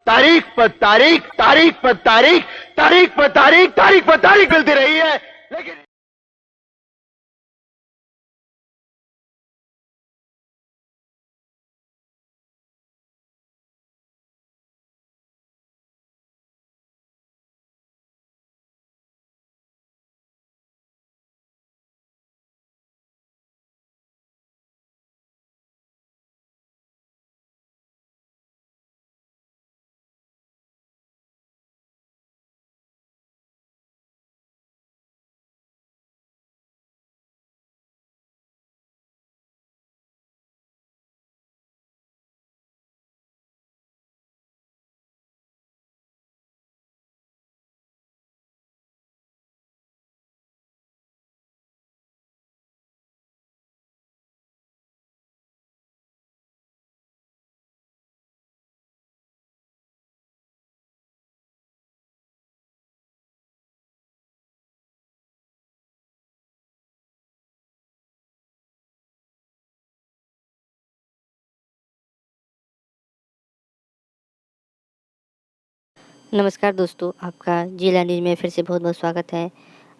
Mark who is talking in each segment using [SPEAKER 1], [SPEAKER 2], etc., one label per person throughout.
[SPEAKER 1] तारीख पर तारीख, तारीख पर तारीख, तारीख पर तारीख, तारीख पर तारीख मिलती रही है, लेकिन
[SPEAKER 2] नमस्कार दोस्तों, आपका जी लैंग्वेज में फिर से बहुत बहुत स्वागत है।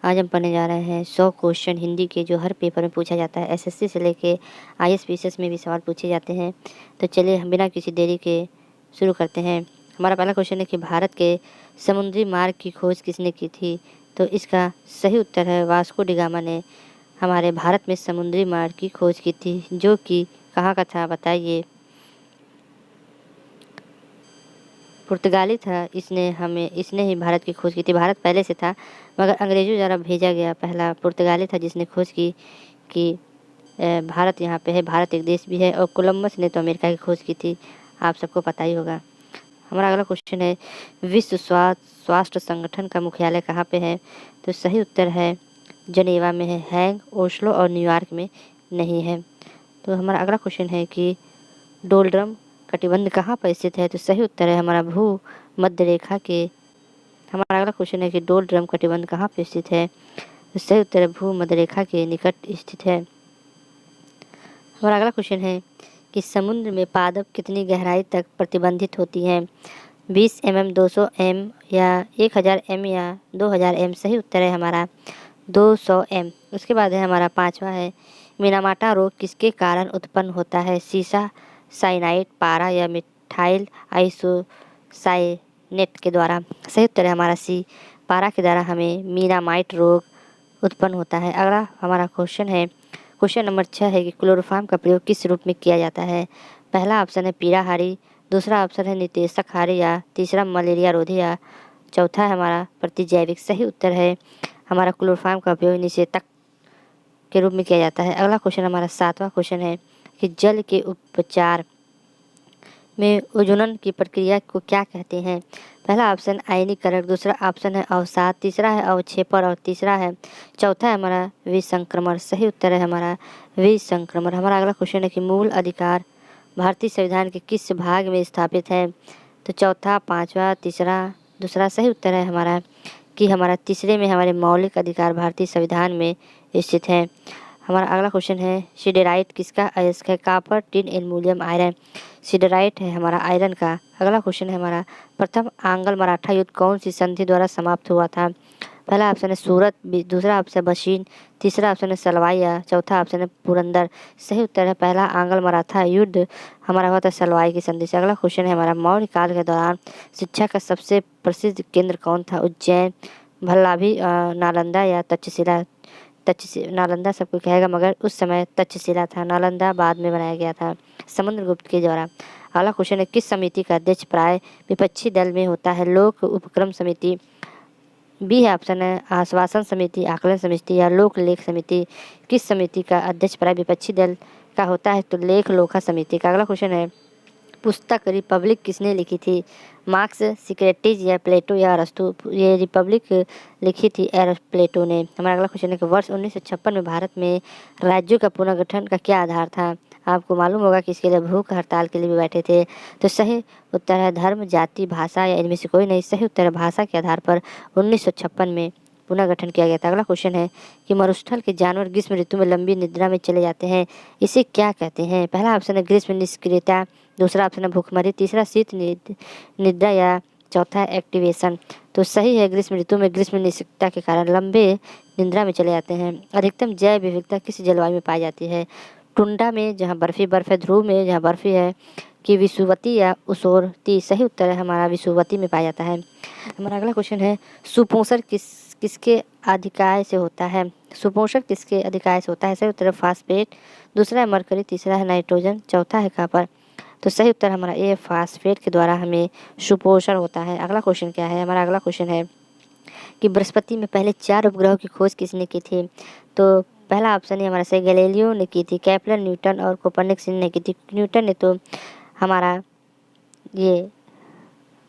[SPEAKER 2] आज हम पढ़ने जा रहे हैं 100 क्वेश्चन हिंदी के जो हर पेपर में पूछा जाता है। एसएससी से लेके आईएएस पीसीएस में भी सवाल पूछे जाते हैं। तो चलिए हम बिना किसी देरी के शुरू करते हैं। हमारा पहला क्वेश्चन है कि भारत के समुद्री मार्ग की खोज किसने की थी? तो इसका सही उत्तर है वास्को डी गामा ने हमारे भारत में समुद्री मार्ग की खोज की थी, जो कि कहाँ का था बताइए? पुर्तगाली था। इसने ही भारत की खोज की थी। भारत पहले से था मगर अंग्रेज़ों द्वारा भेजा गया पहला पुर्तगाली था जिसने खोज की कि भारत यहाँ पे है, भारत एक देश भी है। और कोलंबस ने तो अमेरिका की खोज की थी, आप सबको पता ही होगा। हमारा अगला क्वेश्चन है विश्व स्वास्थ्य संगठन का मुख्यालय कहाँ पे है? तो सही उत्तर है जनेवा में है। हैग, ओस्लो और न्यूयॉर्क में नहीं है। तो हमारा अगला क्वेश्चन है कि डोलड्रम कटिबंध कहाँ पर स्थित है? तो सही उत्तर है हमारा भू मध्य रेखा के। हमारा अगला क्वेश्चन है कि डोलड्रम कटिबंध कहाँ पर स्थित है? तो सही उत्तर है भू मध्य रेखा के निकट स्थित है। हमारा अगला क्वेश्चन है कि समुद्र में पादप कितनी गहराई तक प्रतिबंधित होती हैं? 20 mm, 200 m या 1000 m या 2000 m? सही उत्तर है हमारा 200 m। उसके बाद है हमारा पांचवा है मिनामाटा रोग किसके कारण उत्पन्न होता है? सीसा, साइनाइड, पारा या मिथाइल आइसोसाइनेट के द्वारा? सही उत्तर है हमारा सी, पारा के द्वारा हमें मीनामाइट रोग उत्पन्न होता है। अगला हमारा क्वेश्चन है, क्वेश्चन नंबर 6 है कि क्लोरोफार्म का प्रयोग किस रूप में किया जाता है? पहला ऑप्शन है पीड़ाहारी, दूसरा ऑप्शन है निषेधकहारी या तीसरा मलेरिया रोधी या चौथा है हमारा प्रतिजैविक? सही उत्तर है हमारा क्लोरोफार्म का उपयोग निषेधक के रूप में किया जाता है। अगला क्वेश्चन हमारा 7वां क्वेश्चन है कि जल के उपचार में ओजोनन की प्रक्रिया को क्या कहते हैं? पहला ऑप्शन आयनीकरण, दूसरा ऑप्शन है अवसाद, तीसरा है अवक्षेपण और तीसरा है चौथा है हमारा विसंक्रमण? सही उत्तर है हमारा विसंक्रमण। हमारा अगला क्वेश्चन है कि मूल अधिकार भारतीय संविधान के किस भाग में स्थापित है? तो चौथा, पांचवा, तीसरा, दूसरा? सही उत्तर है हमारा कि हमारा तीसरे में हमारे मौलिक अधिकार भारतीय संविधान में स्थित है। हमारा अगला क्वेश्चन है सिडेराइट किसका अयस्क है? Copper, tin, aluminium, iron? Siderite है हमारा आयरन का। अगला क्वेश्चन है हमारा प्रथम आंग्ल मराठा युद्ध कौन सी संधि द्वारा समाप्त हुआ था? पहला ऑप्शन है सूरत, दूसरा ऑप्शन है बशीन, तीसरा ऑप्शन है सलवाई या चौथा ऑप्शन है पुरंदर? सही उत्तर है पहला आंग्ल मराठा युद्ध हमारा हुआ था सलवाई की संधि से। अगला क्वेश्चन है हमारा मौर्य काल के दौरान शिक्षा का सबसे प्रसिद्ध केंद्र कौन था? उज्जैन, भल्लाभी, नालंदा या तक्षशिला? नालंदा सबको कहेगा मगर उस समय तक्षशिला था, नालंदा बाद में बनाया गया था समुद्रगुप्त के द्वारा। अगला क्वेश्चन है किस समिति का अध्यक्ष प्राय विपक्षी दल में होता है? लोक उपक्रम समिति, बी है ऑप्शन है आश्वासन समिति, आकलन समिति या लोक लेख समिति? किस समिति का अध्यक्ष प्राय विपक्षी दल का होता है? तो लेख लोका समिति का। अगला क्वेश्चन है पुस्तक रिपब्लिक किसने लिखी थी? मार्क्स, सिक्रेटिस या प्लेटो या अरस्तु? ये रिपब्लिक लिखी थी प्लेटो ने। हमारा अगला क्वेश्चन है कि वर्ष 1956 में भारत में राज्यों का पुनर्गठन का क्या आधार था? आपको मालूम होगा कि इसके लिए भूख हड़ताल के लिए भी बैठे थे। तो सही उत्तर है धर्म, जाति, भाषा या इनमें से कोई नहीं? सही उत्तर है भाषा के आधार पर 1956 में पुनर्गठन किया गया था। अगला क्वेश्चन है कि मरुस्थल के जानवर ग्रीष्म ऋतु में लंबी निद्रा में चले जाते हैं, इसे क्या कहते हैं? पहला ऑप्शन है ग्रीष्म निष्क्रियता, दूसरा ऑप्शन है भूखमरी, तीसरा शीत निद्रा या चौथा है एक्टिवेशन। तो सही है ग्रीष्म ऋतु में ग्रीष्म निषिक्तता के कारण लंबे निद्रा में चले जाते हैं। अधिकतम जैव विविधता किस जलवायु में पाई जाती है? टुंडा में जहाँ बर्फी बर्फ है, ध्रुव में जहाँ बर्फी है, कि विषुवती या उसोरती? सही उत्तर है हमारा विषुवती में पाया जाता है। हमारा अगला क्वेश्चन है सुपोषण किसके अधिकाय से होता है? सुपोषण किसके अधिकाय से होता है? सही उत्तर है फास्फेट, दूसरा है मरकरी, तीसरा है नाइट्रोजन, चौथा है कॉपर। तो सही उत्तर हमारा ए फास्फेट के द्वारा हमें सुपोषण होता है। अगला क्वेश्चन क्या है? हमारा अगला क्वेश्चन है कि बृहस्पति में पहले 4 उपग्रहों की खोज किसने की थी? तो पहला ऑप्शन है हमारा सही गैलीलियो ने की थी, केपलर, न्यूटन और कोपर्निकस ने की थी। न्यूटन ने तो हमारा ये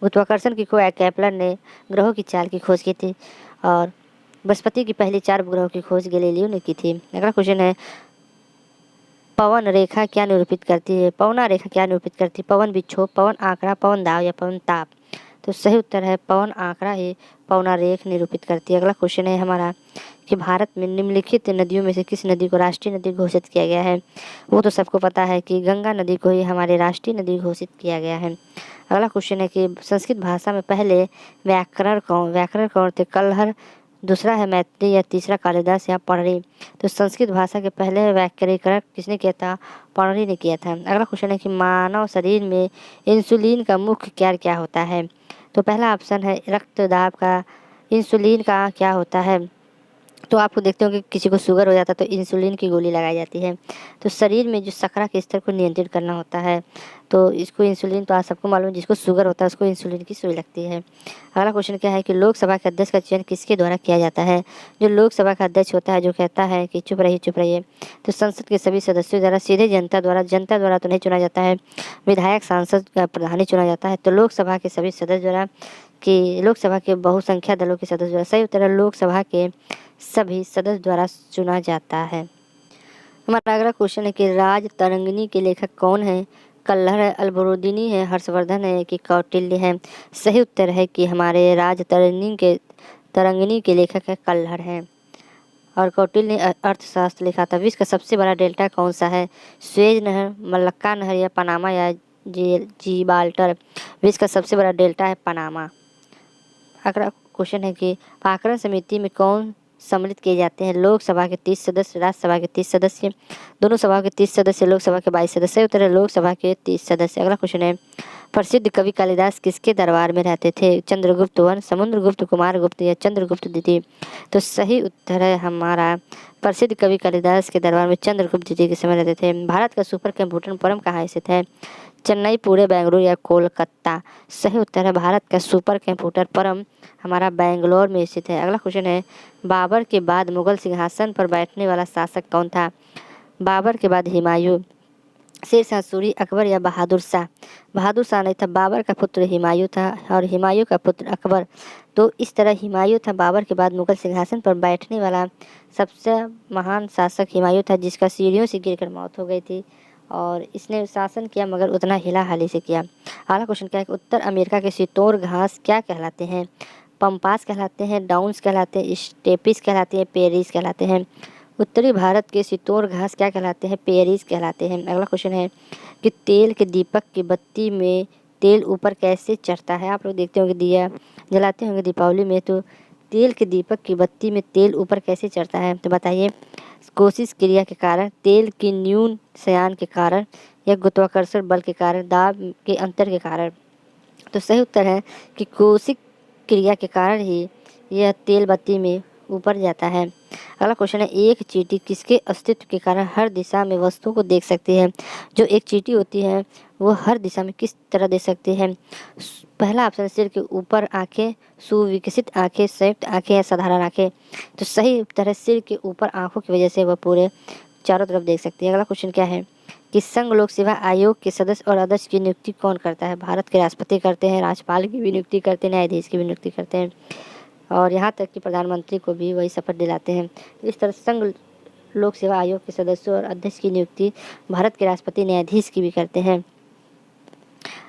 [SPEAKER 2] गुरुत्वाकर्षण की खोज, केपलर ने ग्रहों की चाल की खोज की थी और बृहस्पति की पहली 4 उपग्रहों की खोज गैलीलियो ने की थी। अगला क्वेश्चन है पवन रेखा क्या निरूपित करती है? पवना रेखा क्या निरूपित करती है? पवन विक्षोभ, पवन आंकड़ा, पवन दाब या पवन ताप? तो सही उत्तर है पवन आंकड़ा ही पवना रेख निरूपित करती है। अगला क्वेश्चन है हमारा कि भारत में निम्नलिखित नदियों में से किस नदी को राष्ट्रीय नदी घोषित किया गया है? वो तो सबको पता है कि गंगा नदी को ही हमारे राष्ट्रीय नदी घोषित किया गया है। अगला क्वेश्चन है कि संस्कृत भाषा में पहले व्याकरण कौन थे? कल्हड़, दूसरा है मैत्री या तीसरा कालिदास या पणरी? तो संस्कृत भाषा के पहले व्याकरणीकरण किसने किया था? पणरी ने किया था। अगला क्वेश्चन है कि मानव शरीर में इंसुलिन का मुख्य कार्य क्या होता है? तो पहला ऑप्शन है रक्तदाब का इंसुलिन का क्या होता है? तो आपको देखते हो कि किसी को शुगर हो जाता है तो इंसुलिन की गोली लगाई जाती है। तो शरीर में जो शर्करा के स्तर को नियंत्रित करना होता है तो इसको इंसुलिन, तो आप सबको मालूम है जिसको शुगर होता है उसको इंसुलिन की सुई लगती है। अगला क्वेश्चन क्या है कि लोकसभा के अध्यक्ष का चयन किसके द्वारा किया जाता है? जो लोकसभा का अध्यक्ष होता है जो कहता है कि चुप रहिए, तो संसद के सभी सदस्यों द्वारा सीधे जनता द्वारा तो नहीं चुना जाता है, विधायक सांसद का प्रधान ही चुना जाता है। तो लोकसभा के सभी सदस्य द्वारा कि लोकसभा के बहुसंख्या दलों के सदस्य द्वारा, सही उत्तर है लोकसभा के सभी सदस्य द्वारा चुना जाता है। हमारा अगला क्वेश्चन है कि राज तरंगिणी के लेखक कौन है? कल्हड़ है, अल्बरुदिनी है, हर्षवर्धन है कि कौटिल्य है? सही उत्तर है कि हमारे राज तरंगिणी के लेखक है कल्हड़ है और कौटिल्य ने अर्थशास्त्र लिखा था। विश्व का सबसे बड़ा डेल्टा कौन सा है? सुएज नहर, मलक्का नहर या पनामा या जिब्राल्टर? विश्व का सबसे बड़ा डेल्टा है पनामा। अगला क्वेश्चन है कि पाकरण समिति में कौन सम्मिलित किए जाते हैं? लोकसभा के 30 सदस्य, राज्यसभा के 30 सदस्य, दोनों सभा के 30 सदस्य, लोकसभा के 22 सदस्य। उत्तर है लोकसभा के 30 सदस्य। अगला क्वेश्चन है प्रसिद्ध कवि कालिदास किसके दरबार में रहते थे? चंद्रगुप्त वन, समुद्रगुप्त, कुमारगुप्त या चंद्रगुप्त द्वितीय? तो सही उत्तर है हमारा प्रसिद्ध कवि कालिदास के दरबार में चंद्रगुप्त द्वितीय के समय रहते थे। भारत का सुपर कंप्यूटर परम कहाँ स्थित है? चेन्नई, पुणे, बेंगलुरु या कोलकाता? सही उत्तर है भारत का सुपर कंप्यूटर परम हमारा बेंगलोर में स्थित है। अगला क्वेश्चन है बाबर के बाद मुगल सिंहासन पर बैठने वाला शासक कौन था? बाबर के बाद हुमायूं, शेरशाह सूरी, अकबर या बहादुर शाह? बहादुर शाह नहीं था, बाबर का पुत्र हुमायूं था और हुमायूं का पुत्र अकबर। तो इस तरह हुमायूं था बाबर के बाद मुगल सिंहासन पर बैठने वाला सबसे महान शासक हुमायूं था, जिसका सीढ़ियों से गिरकर मौत हो गई थी और इसने शासन किया मगर उतना हिला हाली से किया। अगला क्वेश्चन क्या है कि उत्तर अमेरिका के शीतोर घास क्या कहलाते हैं? पम्पास कहलाते हैं, डाउन्स कहलाते हैं, स्टेपिस कहलाते हैं, पेरिस कहलाते हैं? उत्तरी भारत के शीतोर घास क्या कहलाते हैं? पेरिस कहलाते हैं। अगला क्वेश्चन है कि तेल के दीपक की बत्ती में तेल ऊपर कैसे चढ़ता है? आप लोग देखते होंगे दिया जलाते होंगे दीपावली में, तो तेल के दीपक की बत्ती में तेल ऊपर कैसे चढ़ता है? तो बताइए कोशिश क्रिया के कारण, तेल की न्यून शयान के कारण या गुरुत्वाकर्षण बल के कारण, दाब के अंतर के कारण? तो सही उत्तर है कि कोशिक क्रिया के कारण ही यह तेल बत्ती में ऊपर जाता है। अगला क्वेश्चन है एक चींटी किसके अस्तित्व के कारण हर दिशा में वस्तुओं को देख सकती है? जो एक चींटी होती है वो हर दिशा में किस तरह देख सकती है? पहला ऑप्शन सिर के ऊपर आंखें, सुविकसित आंखें, संयुक्त आंखें या साधारण आंखें? तो सही उत्तर है सिर के ऊपर आंखों की वजह से वह पूरे चारों तरफ देख सकती है। अगला क्वेश्चन क्या है कि संघ लोक सेवा आयोग के सदस्य और अध्यक्ष की नियुक्ति कौन करता है? भारत के राष्ट्रपति करते हैं, राज्यपाल की भी नियुक्ति करते हैं, न्यायाधीश की भी नियुक्ति करते हैं और यहाँ तक कि प्रधानमंत्री को भी वही शपथ दिलाते हैं। इस तरह संघ लोक सेवा आयोग के सदस्यों और अध्यक्ष की नियुक्ति भारत के राष्ट्रपति, न्यायाधीश की भी करते हैं।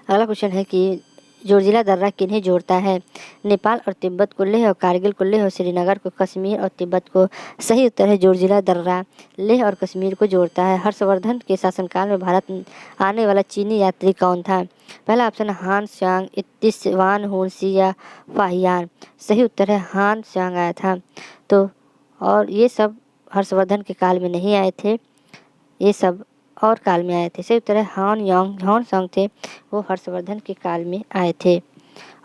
[SPEAKER 2] अगला क्वेश्चन है कि जोजिला दर्रा किन्हें जोड़ता है? नेपाल और तिब्बत को, लेह और कारगिल को, लेह और श्रीनगर को, कश्मीर और तिब्बत को। सही उत्तर है जोजिला दर्रा लेह और कश्मीर को जोड़ता है। हर्षवर्धन के शासनकाल में भारत आने वाला चीनी यात्री कौन था? पहला ऑप्शन है हान सांग, इत्तिसवान, हुनसी या फाहियान। सही उत्तर है हान सांग आया था। तो और ये सब हर्षवर्धन के काल में नहीं आए थे, ये सब और काल में आए थे। सही उत्तर है हान सांग थे, वो हर्षवर्धन के काल में आए थे।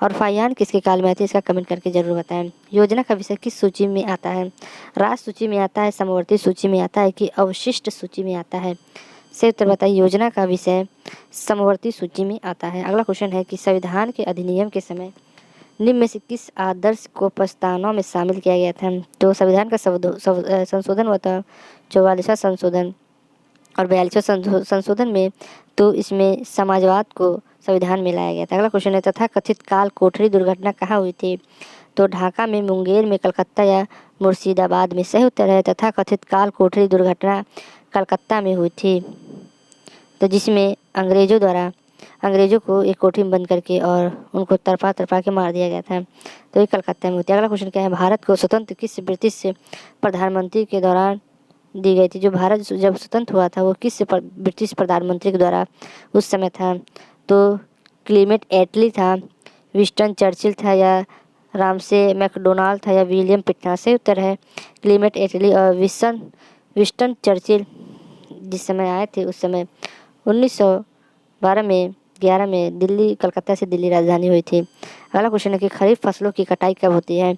[SPEAKER 2] और फाहियान किसके काल में आए थे, इसका कमेंट करके जरूर बताएं। योजना का विषय किस सूची में आता है? राज सूची में आता है, समवर्ती सूची में आता है कि अवशिष्ट सूची में आता है? सही उत्तर बताइए। योजना का विषय समवर्ती सूची में आता है। अगला क्वेश्चन है कि संविधान के अधिनियम के समय निम्न में से किस आदर्श को प्रस्तावना में शामिल किया गया था? तो संविधान का संशोधन हुआ था 44वां संशोधन और 42वां संशोधन में, तो इसमें समाजवाद को संविधान में लाया गया था। अगला क्वेश्चन है तथा कथित काल कोठरी दुर्घटना कहाँ हुई थी? तो ढाका में, मुंगेर में, कलकत्ता या मुर्शिदाबाद में। सही उत्तर है तथा कथित काल कोठरी दुर्घटना कलकत्ता में हुई थी, तो जिसमें अंग्रेजों को एक कोठरी में बंद करके और उनको तरपा के मार दिया गया था, तो ये कलकत्ता में होती है। अगला क्वेश्चन क्या है? भारत को स्वतंत्र किस ब्रिटिश प्रधानमंत्री के दौरान दी गई थी? जो भारत जब स्वतंत्र हुआ था वो किस ब्रिटिश प्रधानमंत्री के द्वारा उस समय था? तो क्लीमेट एटली था, विंस्टन चर्चिल था या रामसे मैकडोनाल्ड था या विलियम पिट था? सही उत्तर है क्लीमेट एटली और विंस्टन चर्चिल जिस समय आए थे उस समय 1912 में 11 में दिल्ली, कलकत्ता से दिल्ली राजधानी हुई थी। अगला क्वेश्चन है कि खरीफ फसलों की कटाई कब होती है?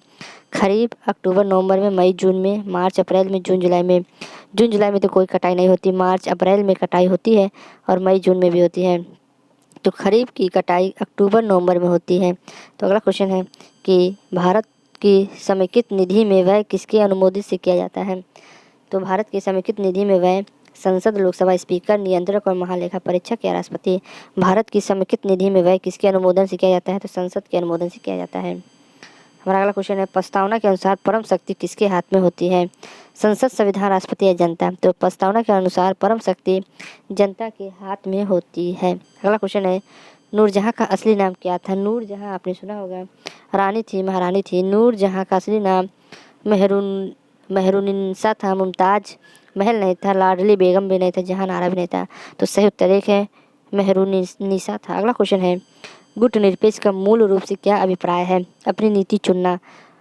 [SPEAKER 2] खरीफ अक्टूबर नवंबर में, मई जून में, मार्च अप्रैल में, जून जुलाई में। जून जुलाई में तो कोई कटाई नहीं होती, मार्च अप्रैल में कटाई होती है और मई जून में भी होती है। तो खरीफ की कटाई अक्टूबर नवंबर में होती है। तो अगला क्वेश्चन है कि भारत की समेकित निधि में व्यय किसके अनुमोदित से किया जाता है? तो भारत की समेकित निधि में व्यय संसद, लोकसभा स्पीकर, नियंत्रक और महालेखा परीक्षक या राष्ट्रपति। भारत की समेकित निधि में व्यय किसके अनुमोदन से किया जाता है? तो संसद के अनुमोदन से किया जाता है। हमारा अगला क्वेश्चन है प्रस्तावना के अनुसार परम शक्ति किसके हाथ में होती है? संसद, संविधान, राष्ट्रपति या जनता। तो प्रस्तावना के अनुसार परम शक्ति जनता के हाथ में होती है। अगला क्वेश्चन है नूरजहां का असली नाम क्या था? नूरजहां आपने सुना होगा रानी थी, महारानी थी। नूरजहां का असली नाम मेहरुनिसा था। मुमताज महल नहीं था, लाडली बेगम भी नहीं था, जहां नारा भी नहीं था। तो सही उत्तर एक है मेहरुनिसा था। अगला क्वेश्चन है गुटनिरपेक्ष का मूल रूप से क्या अभिप्राय है? अपनी नीति चुनना,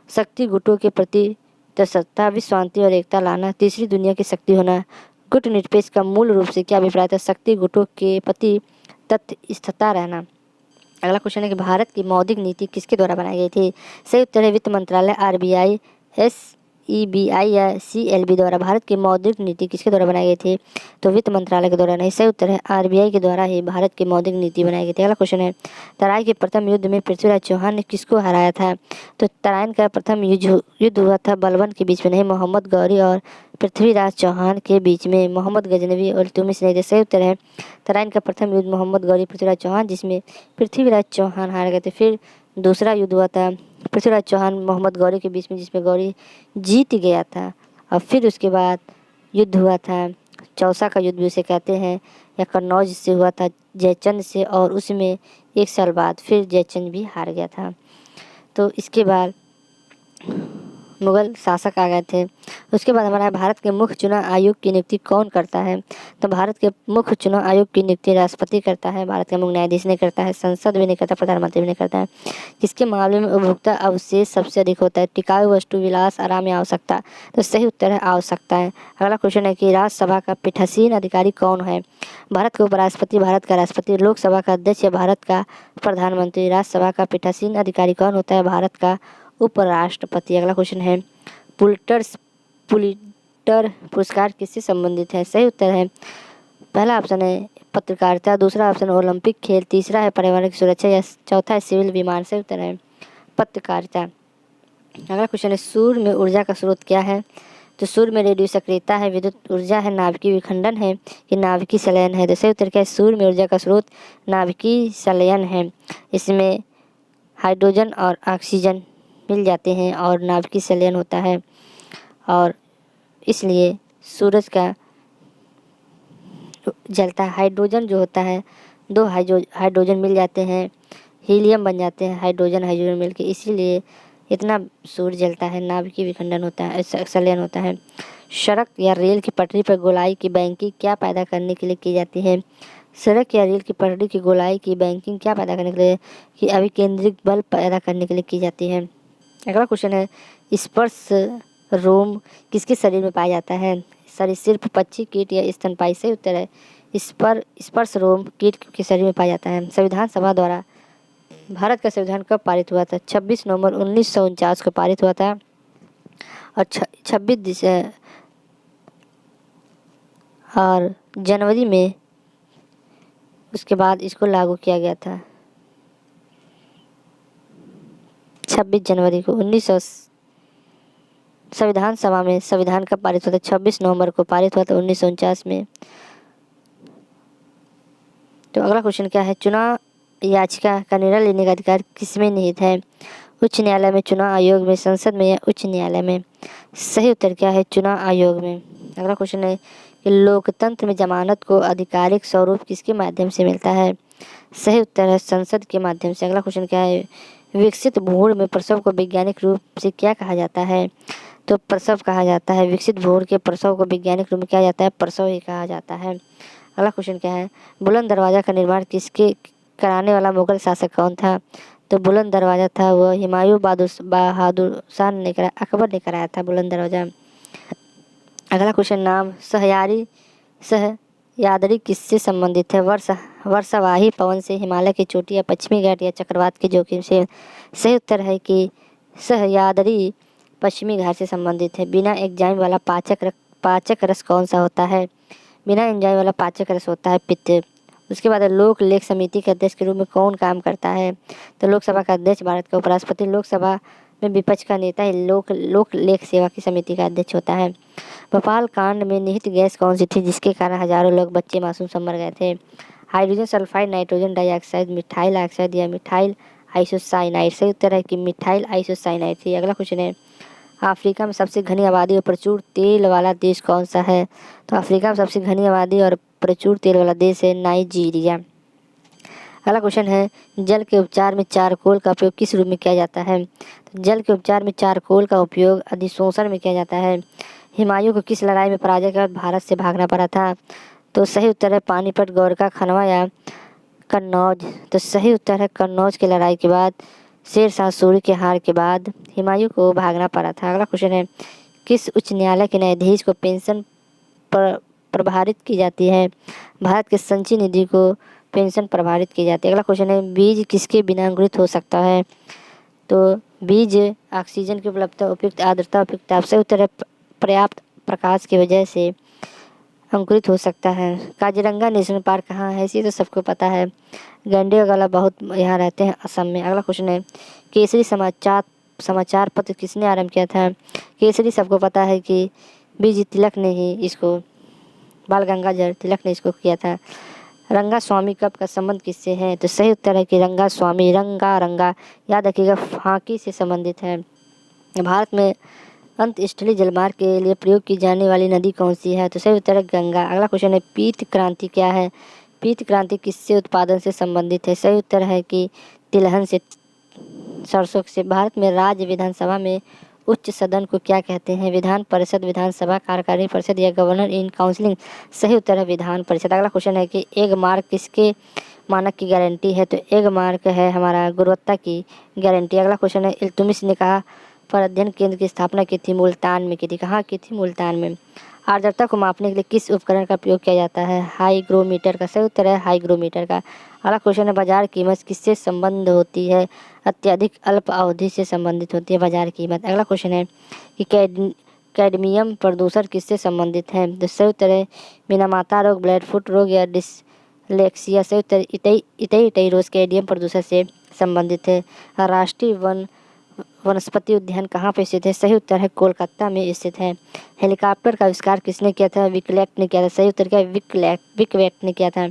[SPEAKER 2] शक्ति गुटों के प्रति सत्ता, विश्व शांति और एकता लाना, तीसरी दुनिया की शक्ति होना। गुटनिरपेक्ष का मूल रूप से क्या अभिप्राय था? शक्ति गुटों के प्रति तटस्थता रहना। अगला क्वेश्चन है कि भारत की मौद्रिक नीति किसके द्वारा बनाई गई थी? सही उत्तर है वित्त मंत्रालय, आरबीआई, एसईबीआई या सीएलबी द्वारा। भारत की मौद्रिक नीति किसके द्वारा बनाई गई थी? तो वित्त मंत्रालय के द्वारा नहीं, सही उत्तर है आरबीआई के द्वारा ही भारत की मौद्रिक नीति बनाई गई थी। अगला क्वेश्चन है तराई के प्रथम युद्ध में पृथ्वीराज चौहान ने किसको हराया था? तो तराइन का प्रथम युद्ध हुआ था बलबन के बीच में नहीं, मोहम्मद गौरी और पृथ्वीराज चौहान के बीच में। मोहम्मद गजनवी और इल्तुतमिश नहीं थे। सही उत्तर है तराइन का प्रथम युद्ध मोहम्मद गौरी पृथ्वीराज चौहान, जिसमें पृथ्वीराज चौहान हार गए थे। फिर दूसरा युद्ध हुआ था पृथ्वीराज चौहान मोहम्मद गौरी के बीच में, जिसमें गौरी जीत गया था। और फिर उसके बाद युद्ध हुआ था चौसा का युद्ध भी उसे कहते हैं, या कन्नौज से हुआ था जयचंद से, और उसमें 1 साल बाद फिर जयचंद भी हार गया था। तो इसके बाद मुगल शासक आ गए थे। उसके बाद हमारा भारत के मुख्य चुनाव आयोग की नियुक्ति कौन करता है? तो भारत के मुख्य चुनाव आयोग की नियुक्ति राष्ट्रपति करता है, भारत का मुख्य न्यायाधीश नहीं करता है, संसद भी नहीं करता, प्रधानमंत्री भी नहीं करता है। किसके मामले में उपभोक्ता अवशेष सबसे अधिक होता है? टिकाऊ वस्तु, विलास, आराम या आवश्यकता। तो सही उत्तर है आवश्यकता है। अगला क्वेश्चन है कि राज्यसभा का पीठासीन अधिकारी कौन है? भारत के उपराष्ट्रपति, भारत का राष्ट्रपति, लोकसभा का अध्यक्ष या भारत का प्रधानमंत्री। राज्यसभा का पीठासीन अधिकारी कौन होता है? भारत का उपराष्ट्रपति। अगला क्वेश्चन है पुलिटर पुरस्कार किससे संबंधित है? सही उत्तर है पहला ऑप्शन है पत्रकारिता, दूसरा ऑप्शन ओलंपिक खेल, तीसरा है पर्यावरण की सुरक्षा या चौथा है सिविल विमान। सही उत्तर है पत्रकारिता। अगला क्वेश्चन है सूर्य में ऊर्जा का स्रोत क्या है? तो सूर्य में रेडियो सक्रियता है, विद्युत ऊर्जा है, नाभिकीय विखंडन है कि नाभिकीय संलयन है? तो सही उत्तर क्या है सूर्य में ऊर्जा का स्रोत नाभिकीय संलयन है। इसमें हाइड्रोजन और ऑक्सीजन मिल जाते हैं और नाभिकीय संलयन होता है, और इसलिए सूरज का जलता है। हाइड्रोजन जो होता है 2 हाइड्रोजन मिल जाते हैं हीलियम बन जाते हैं हाइड्रोजन हाइड्रोजन मिलकर, इसीलिए इतना सूर्य जलता है, नाभिकीय विखंडन होता है, संलयन होता है। सड़क या रेल की पटरी पर गोलाई की बैंकिंग क्या पैदा करने के लिए की जाती है? सड़क या रेल की पटरी की गोलाई की बैंकिंग क्या पैदा करने के लिए कि अभिकेंद्रित बल पैदा करने के लिए की जाती है। अगला क्वेश्चन है, स्पर्श रोम किसके शरीर में पाया जाता है? सरीसृप, पक्षी, कीट या स्तनपायी? सही उत्तर है स्पर्श रोम कीट के शरीर में पाया जाता है। संविधान सभा द्वारा भारत का संविधान कब पारित हुआ था? 26 नवंबर 1949 को पारित हुआ था और 26 और जनवरी में उसके बाद इसको लागू किया गया था। 26 जनवरी को 1900 संविधान सभा में संविधान कब पारित हुआ था? 26 नवंबर को पारित हुआ था 1949 में। तो अगला क्वेश्चन क्या है? चुनाव याचिका का निर्णय लेने का अधिकार किसमें निहित है? उच्च न्यायालय में, चुनाव आयोग में, संसद में या उच्च न्यायालय में? सही उत्तर क्या है? चुनाव आयोग में। अगला क्वेश्चन है कि लोकतंत्र में जमानत को आधिकारिक स्वरूप किसके माध्यम से मिलता है? सही उत्तर है संसद के माध्यम से। अगला क्वेश्चन क्या है? विकसित भ्रूण में प्रसव को वैज्ञानिक रूप से क्या कहा जाता है? तो प्रसव कहा जाता है। विकसित भ्रूण के प्रसव को वैज्ञानिक रूप में क्या जाता है? प्रसव ही कहा जाता है। अगला क्वेश्चन क्या है? बुलंद दरवाजा का निर्माण किसके कराने वाला मुगल शासक कौन था? तो बुलंद दरवाजा था वह हुमायूं बहादुर शाह ने कराया, अकबर ने कराया था बुलंद दरवाजा। अगला क्वेश्चन, नाम सहयाद्री किससे संबंधित है? वर्षावाही पवन से, हिमालय की चोटी या पश्चिमी घाट या चक्रवात के जोखिम से? सही उत्तर है कि सहयाद्री पश्चिमी घाट से संबंधित है। बिना एंजाइम वाला पाचक रस कौन सा होता है? बिना एंजाइम वाला पाचक रस होता है पित्त। उसके बाद लोक लेख समिति के अध्यक्ष के रूप में कौन काम करता है? तो लोकसभा का अध्यक्ष भारत का उपराष्ट्रपति, लोकसभा में विपक्ष का नेता ही लोक लेख सेवा की समिति का अध्यक्ष होता है। भोपाल कांड में निहित गैस कौन सी थी जिसके कारण हजारों लोग बच्चे मासूम सब मर गए थे? Hydrogen sulphide, nitrogen dioxide, methyl oxide या मिथाइल आइसोसाइनाइड? सही उत्तर है कि मिथाइल आइसोसाइनाइड थी। अगला क्वेश्चन है, अफ्रीका में सबसे घनी आबादी और प्रचुर तेल वाला देश कौन सा है? तो अफ्रीका में सबसे घनी आबादी और प्रचुर तेल वाला देश है नाइजीरिया। अगला क्वेश्चन है, जल के उपचार में चारकोल का उपयोग किस रूप में किया जाता है? तो जल के उपचार में चारकोल का उपयोग अधिशोषण में किया जाता है। हुमायूं को किस लड़ाई में पराजय के बाद भारत से भागना पड़ा था? तो सही उत्तर है पानीपत, गोरखा, खनवा या कन्नौज? तो सही उत्तर है कन्नौज की लड़ाई के बाद, शेर शाह सूरी के हार के बाद हुमायूं को भागना पड़ा था। अगला क्वेश्चन है, किस उच्च न्यायालय के न्यायाधीश को पेंशन प्रभारित की जाती है? भारत के संचयी निधि को पेंशन प्रभारित की जाती है। अगला क्वेश्चन है, बीज किसके बिना अंकुरित हो सकता है? तो बीज ऑक्सीजन की उपलब्धता, उपयुक्त आर्द्रता, उपयुक्त ताप से उत्तर है पर्याप्त प्रकाश की वजह से अंकुरित हो सकता है। काजीरंगा नेशनल पार्क कहाँ है? इसी तो सबको पता है, गैंडे वगैरह बहुत यहाँ रहते हैं असम में। अगला क्वेश्चन है, केसरी समाचार पत्र किसने आरंभ किया था? केसरी सबको पता है कि बीजी तिलक ने ही इसको, बाल गंगाधर तिलक ने इसको किया था। रंगा स्वामी कप का संबंध किससे है? तो सही उत्तर है कि रंगा स्वामी, रंगा याद रखिएगा फांकी से संबंधित है। भारत में अंतस्थलीय जलमार्ग के लिए प्रयोग की जाने वाली नदी कौन सी है? तो सही उत्तर है गंगा। अगला क्वेश्चन है, पीत क्रांति क्या है? पीत क्रांति किससे उत्पादन से संबंधित है? सही उत्तर है कि तिलहन से, सरसों से। भारत में राज्य विधानसभा में उच्च सदन को क्या कहते हैं? विधान परिषद, विधानसभा, कार्यकारिणी परिषद या गवर्नर इन काउंसिलिंग? सही उत्तर है विधान परिषद। अगला क्वेश्चन है कि एक मार्क किसके मानक की गारंटी है? तो एक मार्क है हमारा गुणवत्ता की गारंटी। अगला क्वेश्चन है, इल्तुतमिश ने कहा पर अध्ययन केंद्र की स्थापना की थी? मुल्तान में की थी। कहाँ की थी? मुल्तान में। आर्द्रता को मापने के लिए किस उपकरण का प्रयोग किया जाता है? हाईग्रोमीटर का। सही उत्तर है हाईग्रोमीटर का। अगला क्वेश्चन है, बाजार कीमत किससे संबंध होती है? अत्यधिक अल्प अवधि से संबंधित होती है बाजार कीमत। अगला क्वेश्चन है कि कैडमियम प्रदूषण किससे संबंधित है? तो सही उत्तर है मीनामाता रोग, ब्लैड फुट रोग या डिसलेक्सिया? सही उत्तर इतई रोग कैडमियम प्रदूषण से संबंधित है। राष्ट्रीय वनस्पति उद्यान कहाँ पे स्थित है? सही उत्तर है कोलकाता में स्थित है। हेलीकॉप्टर का आविष्कार किसने किया था? विकलेट ने किया था। सही उत्तर क्या है? विकवेट ने किया था।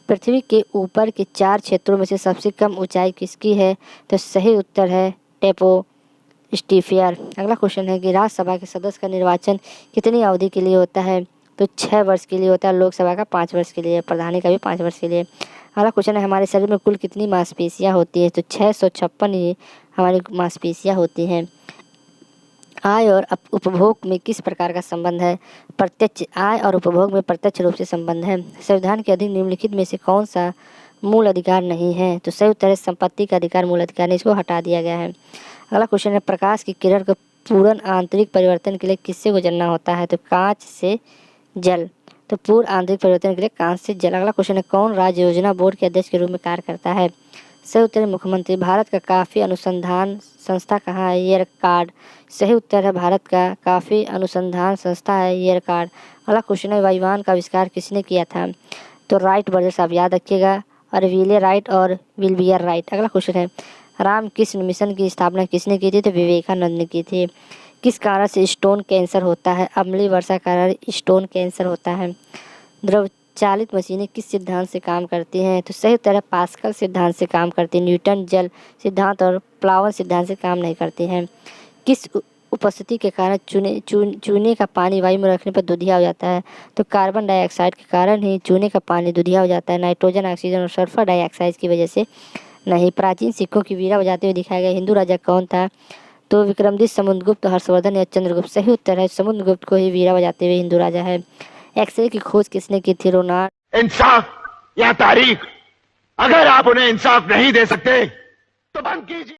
[SPEAKER 2] पृथ्वी के ऊपर के 4 क्षेत्रों में से सबसे कम ऊंचाई किसकी है? तो सही उत्तर है ट्रोपोस्फियर। अगला क्वेश्चन है कि राज्यसभा के सदस्य का निर्वाचन कितनी अवधि के लिए होता है? तो 6 वर्ष के लिए होता है। लोकसभा का 5 वर्ष के लिए, प्रधानी का भी 5 वर्ष के लिए। अगला क्वेश्चन है हमारे शरीर में कुल कितनी मांसपेशियां होती हैं? तो 656 ये हमारी मांसपेशियां होती हैं। आय और उपभोग में किस प्रकार का संबंध है? प्रत्यक्ष आय और उपभोग में प्रत्यक्ष रूप से संबंध है। संविधान के अधीन निम्नलिखित में से कौन सा मूल अधिकार नहीं है? तो सही उत्तर है संपत्ति का अधिकार मूल अधिकार नहीं, इसको हटा दिया गया है। अगला क्वेश्चन है प्रकाश की किरण को पूर्ण आंतरिक परिवर्तन के लिए किससे गुजरना होता है? तो कांच से जल। तो पूर्ण आंतरिक परिवर्तन के लिए कांच से जल। अगला क्वेश्चन है कौन राज्य योजना बोर्ड के अध्यक्ष के रूप में कार्य करता है? सही उत्तर है मुख्यमंत्री। भारत का काफी अनुसंधान संस्था कहाँ है? येरकाड। सही उत्तर है भारत का काफी अनुसंधान संस्था है येरकाड। अगला क्वेश्चन है वायुयान का आविष्कार किसने किया था? तो राइट ब्रदर्स, आप याद रखिएगा, और विले राइट और विल्बियर राइट। अगला क्वेश्चन है रामकृष्ण मिशन की स्थापना किसने की थी? तो विवेकानंद ने की थी। किस कारण से स्टोन कैंसर होता है? अम्लीय वर्षा कारण स्टोन कैंसर होता है। द्रव चालित मशीनें किस सिद्धांत से काम करती हैं? तो सही उत्तर है पास्कल सिद्धांत से काम करती हैं। न्यूटन जल सिद्धांत और प्लावन सिद्धांत से काम नहीं करती हैं। किस उपस्थिति के कारण चूने का पानी वायु में रखने पर दुधिया हो जाता है? तो कार्बन डाइऑक्साइड के कारण ही चूने का पानी दुधिया हो जाता है, नाइट्रोजन, ऑक्सीजन और सल्फर डाइऑक्साइड की वजह से नहीं। प्राचीन सिक्कों की वीणा बजाते हुए दिखाया गया हिंदू राजा कौन था? तो विक्रमदित्य, समुद्रगुप्त, हर्षवर्धन या चंद्रगुप्त। सही उत्तर है समुद्रगुप्त को ही वीणा बजाते हुए हिंदू राजा है। एक्सरे की खोज किसने की थी? रोनाल्ड।
[SPEAKER 1] इंसाफ या तारीख, अगर आप उन्हें इंसाफ नहीं दे सकते तो बंद कीजिए।